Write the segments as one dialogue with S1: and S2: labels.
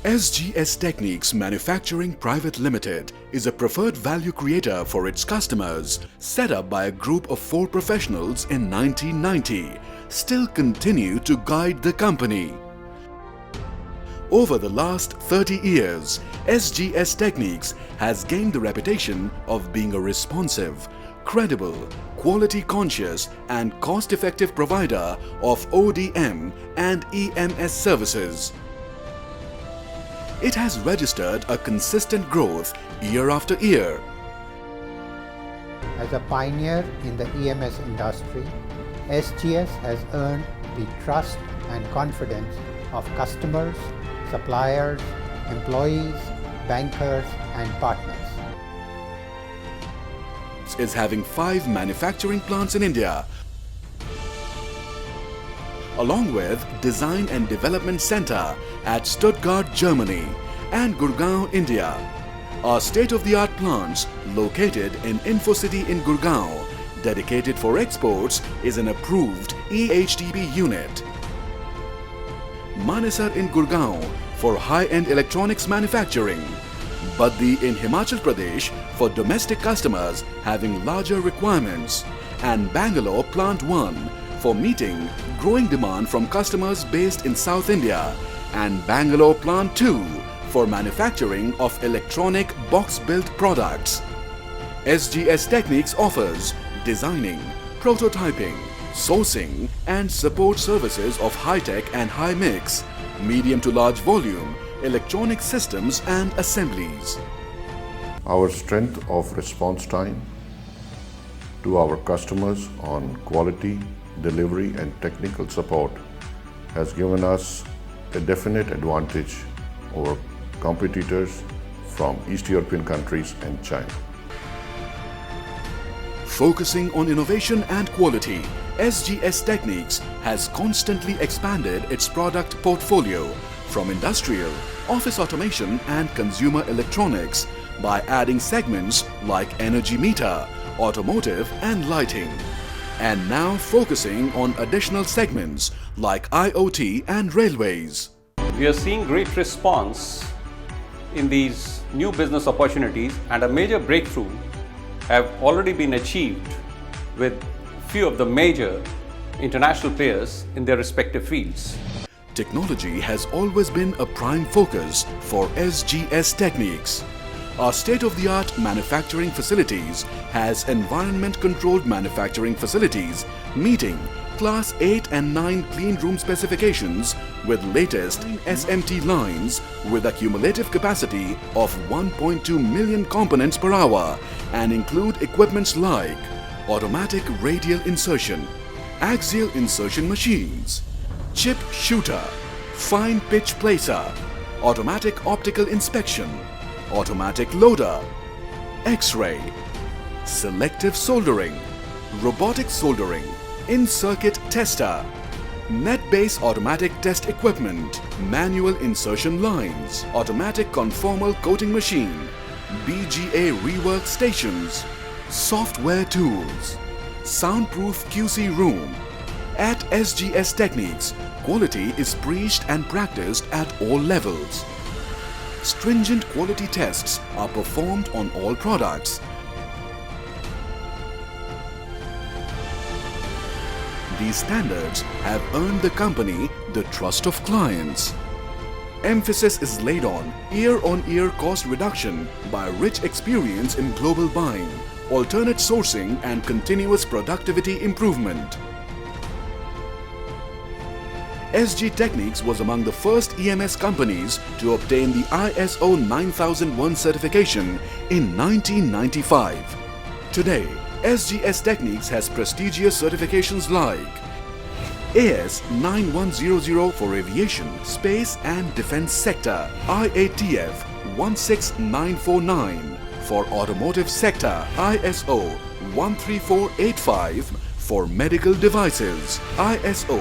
S1: SGS Tekniks Manufacturing Private Limited is a preferred value creator for its customers, set up by a group of 4 professionals in 1990, still continue to guide the company. Over the last 30 years, SGS Tekniks has gained the reputation of being a responsive, credible, quality-conscious and cost-effective provider of ODM and EMS services. It has registered a consistent growth year after year.
S2: As a pioneer in the EMS industry, SGS has earned the trust and confidence of customers, suppliers, employees, bankers and partners.
S1: Is having 5 manufacturing plants in India, along with Design and Development Center at Stuttgart, Germany and Gurgaon, India. Our state-of-the-art plants located in Infocity in Gurgaon, dedicated for exports, is an approved EHDP unit. Manesar in Gurgaon for high-end electronics manufacturing. Baddi in Himachal Pradesh for domestic customers having larger requirements, and Bangalore Plant 1 for meeting growing demand from customers based in South India, and Bangalore Plant 2 for manufacturing of electronic box-built products. SGS Tekniks offers designing, prototyping, sourcing and support services of high-tech and high-mix, medium to large volume, electronic systems and assemblies.
S3: Our strength of response time to our customers on quality, delivery and technical support has given us a definite advantage over competitors from East European countries and China.
S1: Focusing on innovation and quality, SGS Tekniks has constantly expanded its product portfolio from industrial, office automation and consumer electronics by adding segments like energy meter, automotive and lighting, and now focusing on additional segments like IoT and railways.
S4: We are seeing great response in these new business opportunities, and a major breakthrough have already been achieved with few of the major international players in their respective fields.
S1: Technology has always been a prime focus for SGS Tekniks. Our state-of-the-art manufacturing facilities has environment-controlled manufacturing facilities meeting Class 8 and 9 clean room specifications with latest SMT lines with a cumulative capacity of 1.2 million components per hour and include equipments like automatic radial insertion, axial insertion machines, chip shooter, fine pitch placer, automatic optical inspection, automatic loader, X-ray, selective soldering, robotic soldering, in-circuit tester, net-based automatic test equipment, manual insertion lines, automatic conformal coating machine, BGA rework stations, software tools, soundproof QC room. At SGS Tekniks, quality is preached and practiced at all levels. Stringent quality tests are performed on all products. These standards have earned the company the trust of clients. Emphasis is laid on year-on-year cost reduction by rich experience in global buying, alternate sourcing and continuous productivity improvement. SG Tekniks was among the first EMS companies to obtain the ISO 9001 certification in 1995. Today, SGS Tekniks has prestigious certifications like AS 9100 for aviation, space and defense sector, IATF 16949 for automotive sector, ISO 13485 for medical devices, ISO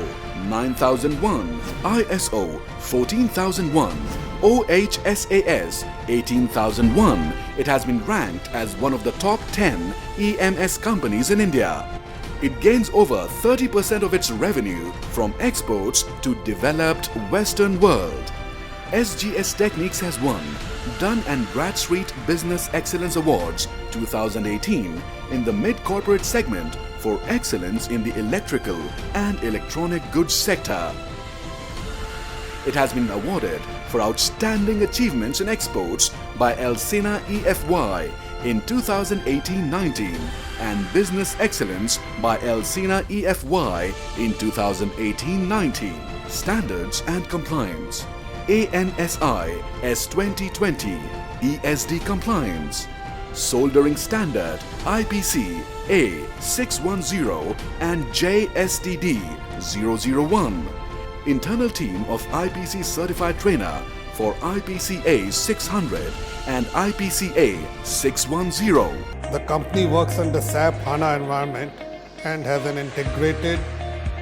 S1: 9001, ISO 14001, OHSAS 18001. It has been ranked as one of the top 10 EMS companies in India. It gains over 30% of its revenue from exports to developed Western world. SGS Tekniks has won Dun & Bradstreet Business Excellence Awards 2018 in the mid-corporate segment for excellence in the electrical and electronic goods sector. It has been awarded for outstanding achievements in exports by Elsena EFY in 2018-19 and business excellence by Elsena EFY in 2018-19. Standards and compliance: ANSI S2020 ESD compliance, soldering standard IPC A610 and JSTD 001. Internal team of IPC certified trainer for IPCA 600 and IPCA 610.
S5: The company works under SAP HANA environment and has an integrated,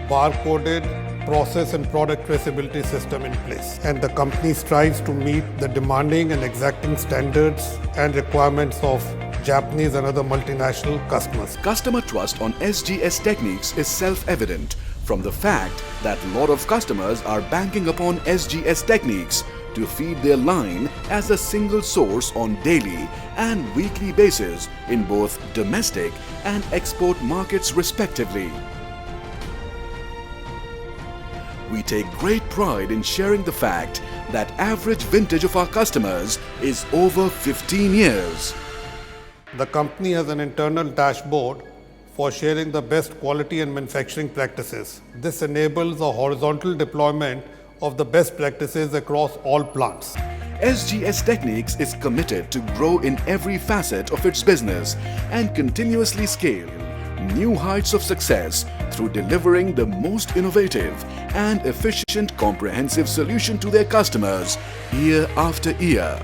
S5: barcoded process and product traceability system in place. And the company strives to meet the demanding and exacting standards and requirements of Japanese and other multinational customers.
S1: Customer trust on SGS Tekniks is self-evident from the fact that a lot of customers are banking upon SGS Tekniks to feed their line as a single source on daily and weekly basis in both domestic and export markets respectively. We take great pride in sharing the fact that average vintage of our customers is over 15 years.
S5: The company has an internal dashboard for sharing the best quality and manufacturing practices. This enables a horizontal deployment of the best practices across all plants.
S1: SGS Tekniks is committed to grow in every facet of its business and continuously scale new heights of success through delivering the most innovative and efficient comprehensive solution to their customers year after year.